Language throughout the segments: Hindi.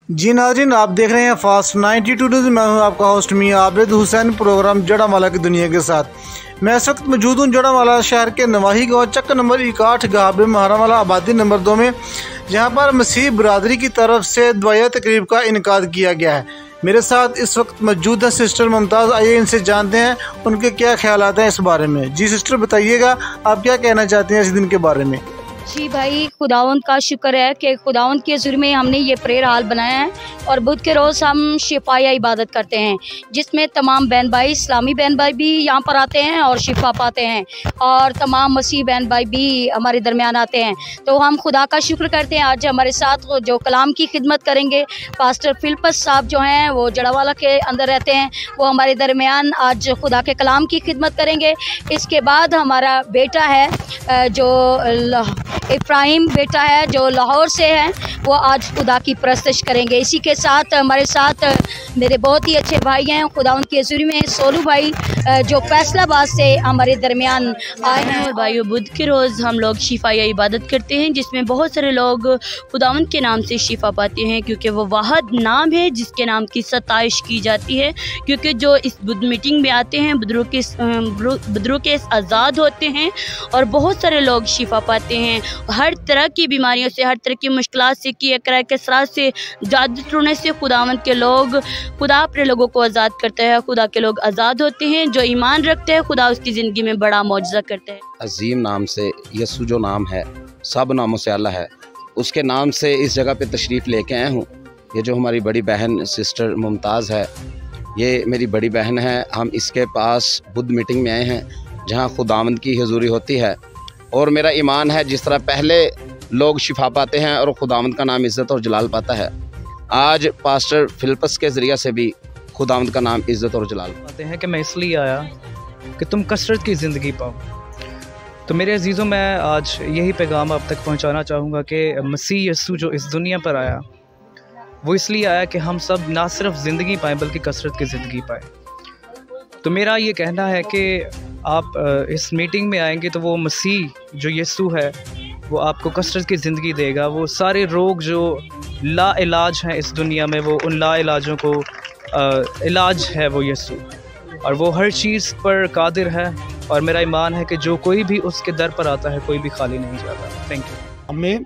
जी नाज़रीन, आप देख रहे हैं फास्ट 92 न्यूज़। मैं हूं आपका होस्ट मियां आबिद हुसैन, प्रोग्राम जड़ावाला की दुनिया के साथ। मैं इस वक्त मौजूद हूं जड़ावाला शहर के नवाही गाँव चक्कर नंबर 61 गाबे महारावाला आबादी नंबर 2 में, जहां पर मसीह बरादरी की तरफ से दुआया तकरीब का इनकाद किया गया है। मेरे साथ इस वक्त मौजूद है सिस्टर मुमताज़। आइए इनसे जानते हैं उनके क्या ख्यालात हैं इस बारे में। जी सिस्टर, बताइएगा आप क्या कहना चाहते हैं इस दिन के बारे में। जी भाई, खुदावंद का शुक्र है कि खुदावंद के ज़रिए में हमने ये प्रेयर हाल बनाया है और बुध के रोज़ हम शिफाया इबादत करते हैं, जिसमें तमाम बहन भाई, इस्लामी बहन भाई भी यहाँ पर आते हैं और शिफा पाते हैं, और तमाम मसीह बहन भाई भी हमारे दरमियान आते हैं। तो हम खुदा का शुक्र करते हैं। आज हमारे साथ जो कलाम की खिदमत करेंगे पास्टर फिलिपस साहब जो हैं, वो जड़ावाला के अंदर रहते हैं, वो हमारे दरमियान आज खुदा के कलाम की खिदमत करेंगे। इसके बाद हमारा बेटा है जो इब्राहिम बेटा है जो लाहौर से है, वो आज खुदा की परस्तिश करेंगे। इसी के साथ हमारे साथ मेरे बहुत ही अच्छे भाई हैं खुदा उनके ज़रिए में, सोलू भाई जो फैसलाबाद से हमारे दरमियान आए हैं। और भाइयों, बुध के रोज़ हम लोग शिफाया इबादत करते हैं, जिसमें बहुत सारे लोग खुदावंद के नाम से शिफा पाते हैं, क्योंकि वो वाहद नाम है जिसके नाम की सताइश की जाती है। क्योंकि जो इस बुध मीटिंग में आते हैं बुजुर्ग के आज़ाद होते हैं और बहुत सारे लोग शिफा पाते हैं हर तरह की बीमारियों से, हर तरह की मुश्किलात से, की अकरा कसरा से, जादू टोने से। खुदावंद के लोग, खुदा अपने लोगों को आज़ाद करते हैं। खुदा के लोग आज़ाद होते हैं। जो ईमान रखते हैं, खुदा उसकी ज़िंदगी में बड़ा मौजज़ा करते हैं। अजीम नाम से यसु जो नाम है, सब नामों से आला है, उसके नाम से इस जगह पे तशरीफ़ लेके आया हूँ। ये जो हमारी बड़ी बहन सिस्टर मुमताज़ है, ये मेरी बड़ी बहन है। हम इसके पास बुध मीटिंग में आए हैं, जहाँ खुदावंद की हुजूरी होती है। और मेरा ईमान है, जिस तरह पहले लोग शिफा पाते हैं और खुदावंद का नाम इज़्ज़त और जलाल पाता है, आज पास्टर फिलिपस के ज़रिए से भी खुदावंद का नाम इज़्ज़त और जलाल पाते हैं। कि मैं इसलिए आया कि तुम कसरत की ज़िंदगी पाओ। तो मेरे अजीज़ों, मैं आज यही पैगाम आप तक पहुंचाना चाहूँगा कि मसीह यीशु जो इस दुनिया पर आया, वो इसलिए आया कि हम सब ना सिर्फ ज़िंदगी पाएँ बल्कि कसरत की ज़िंदगी पाएँ। तो मेरा ये कहना है कि आप इस मीटिंग में आएंगे तो वो मसीह जो यीशु है, वो आपको कसरत की ज़िंदगी देगा। वो सारे रोग जो ला इलाज हैं इस दुनिया में, वो उन ला इलाजों को इलाज है वो यीशु, और वो हर चीज़ पर कादिर है। और मेरा ईमान है कि जो कोई भी उसके दर पर आता है, कोई भी खाली नहीं जाता। Thank you. हमें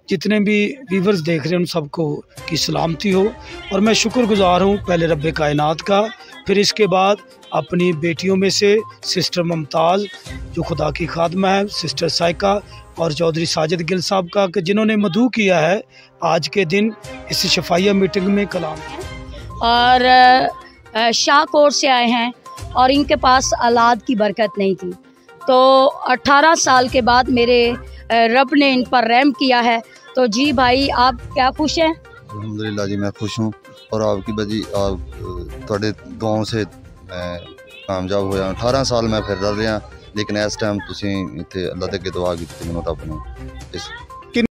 जितने भी व्यूवर्स देख रहे हैं उन सबको की सलामती हो, और मैं शुक्रगुजार हूँ पहले रब्बे कायनात का, फिर इसके बाद अपनी बेटियों में से सिस्टर मुमताज़ जो खुदा की खादमा है, सिस्टर साइका और चौधरी साजिद गिल साहब का, कि जिन्होंने मदू किया है आज के दिन इस शफाइया मीटिंग में कलाम। और शाहकोट से आए हैं और इनके पास औलाद की बरकत नहीं थी, तो 18 साल के बाद मेरे रब ने इन पर रहम किया है। तो जी भाई, आप क्या खुश हैं? अल्हम्दुलिल्लाह जी, मैं खुश हूँ। और आपकी बजी आप थोड़े दुआओं से मैं कामयाब होया। 18 साल मैं फिर रहा, लेकिन इस टाइम तुसीं इत्थे अल्लाह दे अगे दुआ कीती, मैनूं रब ने इस